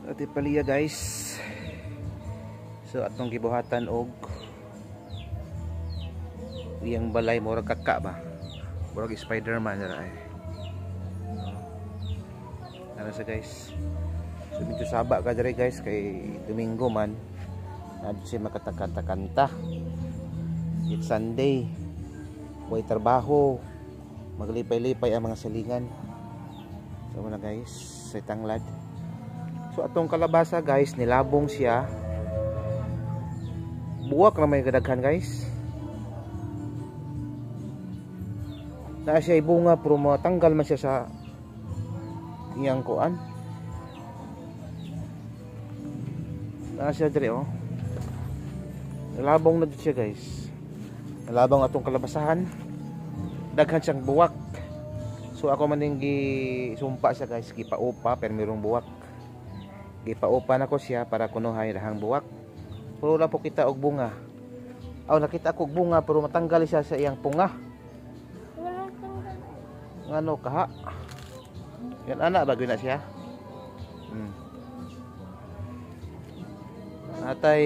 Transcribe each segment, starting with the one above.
Ati paliya guys. So atong gibuhatan og iyang balay murag kaka ba. Murag Spider-Man ra ay. Ano sa guys. So medyo saba ka diri guys kay Domingo man. Adto siya makatakanta-kanta. It's Sunday. Way trabaho. Maglipay-lipay ang mga salingan. So muna guys, sa tanglad. So atong kalabasa guys, nilabong siya. Buwak na may kadaghan guys. Na siya ibunga pero matanggal man siya sa iyang kuan. Na siya dire oh. Nilabong na siya guys. Nilabong atong kalabasahan. Daghan siyang buwak. So ako man ning gisumpa siya guys, gipaupa pero mayroong buwak. Gipaupa na ko siya para kunuhay rahang buwak. Pero wala po kita og bunga. Aw nakita ko og bunga pero matanggal siya sa iyang punga. Ngano kaha? Yan anak bagyo na siya. Atay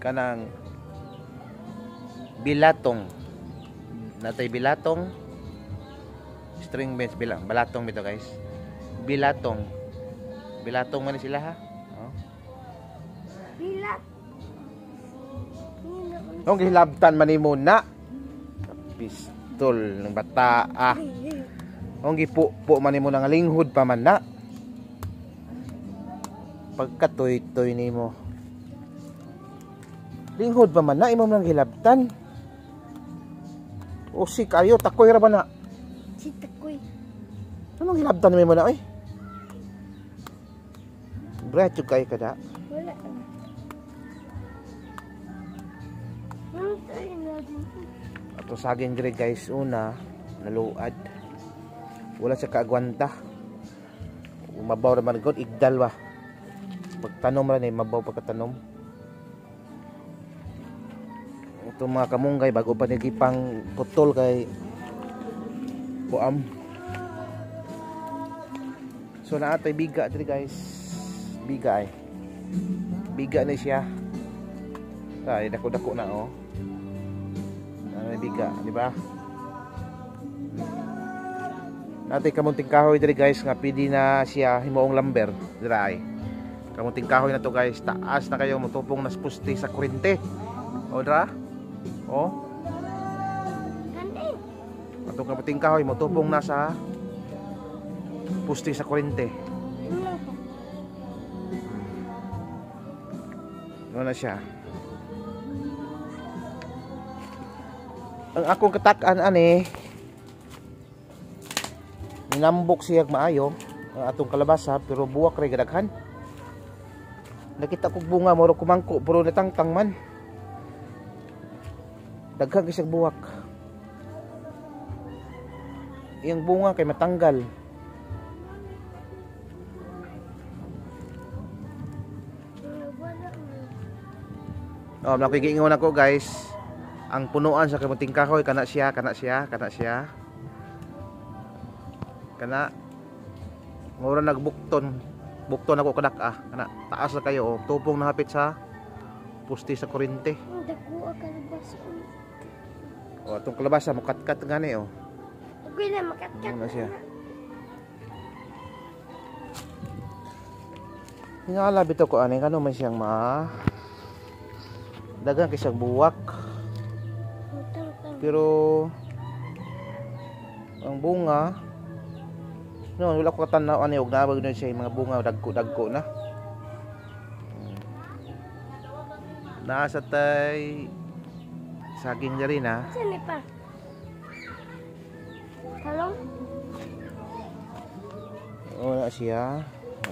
kanang bilatong. Natay bilatong. String beans bilang balatong bito guys. Bilatong. Bilatong man sila ha. Oh. Bilat. Nung gihilabtan man nimo na. Pistol ng bata ah. Nung gipupo man nimo nga linghod pa man na. Pagkatoy-toy nimo. Linghod pa man na imo nang gihilabtan. O si kayo takoy ra ba na? Si takoy. Anong gihilabtan nimo na oy? Bracho kay kada. Wala ka na. Ato saging dire guys una naluad. Wala sa kaagwanta. Mabaw ra man gud igdal ba. Pagtanom ra ni mabaw pagkatanom. Ito mga kamunggay bago pa nagipang putol kay buam. So naatay biga dire guys. Biga ay. Biga na siya. Ay dako-dako na oh. Ano biga, di ba? Natay kamunting kahoy diri guys nga pidi na siya himuong lumber dira ay. Kamunting kahoy na to guys, taas na kayo motupong nas puste sa kuryente. O dira? Oh. Atong kamunting kahoy motupong na sa puste sa kuryente. Ano na siya? Ang akong katakan ani ninambok siya maayo ang atong kalabasa pero buwak ray gadaghan. Nakita ko bunga moro kumangko pero natangtang man. Daghan kisag buwak. Iyang bunga kay matanggal. Oh, nakikiingon ako guys. Ang punuan sa kamunting kahoy kana siya. Kana ngora nagbukton. Bukton ako kadak ah. Kana taas na kayo oh. Tupong nahapit sa puste sa kuryente. Dako ka labas. Oh, atong kalabasa mo kat-kat gani oh. Okay na makat-kat. Ano siya? Ngala bitaw ko ani kano man siyang dagan kisang buwak. Pero ang bunga no wala ko katanaw ani og nabag na siya mga bunga dagko na. Nasa tay saging diri na. Saan pa? Talong? Wala siya.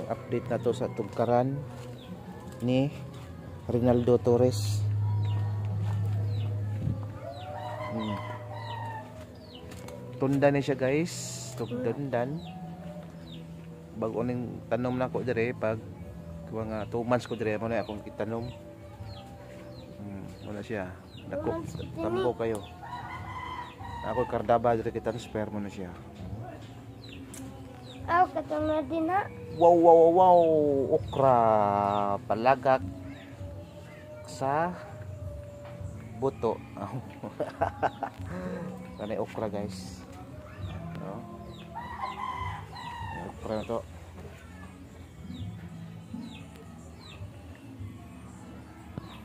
Update na to sa tugkaran ni Rinaldo Torres. Tundan na siya guys. Tundan. Bago ning tanom na ko dire pag mga 2 months ko dire mo na akong kitanom. Wala siya. Dako tambo kayo. Ako kardaba dire kita transfer mo na siya. Aw katong na din ha. Wow, wow, wow, wow. Okra. Palagak sa buto. Kanay okra guys. No? Okra na to.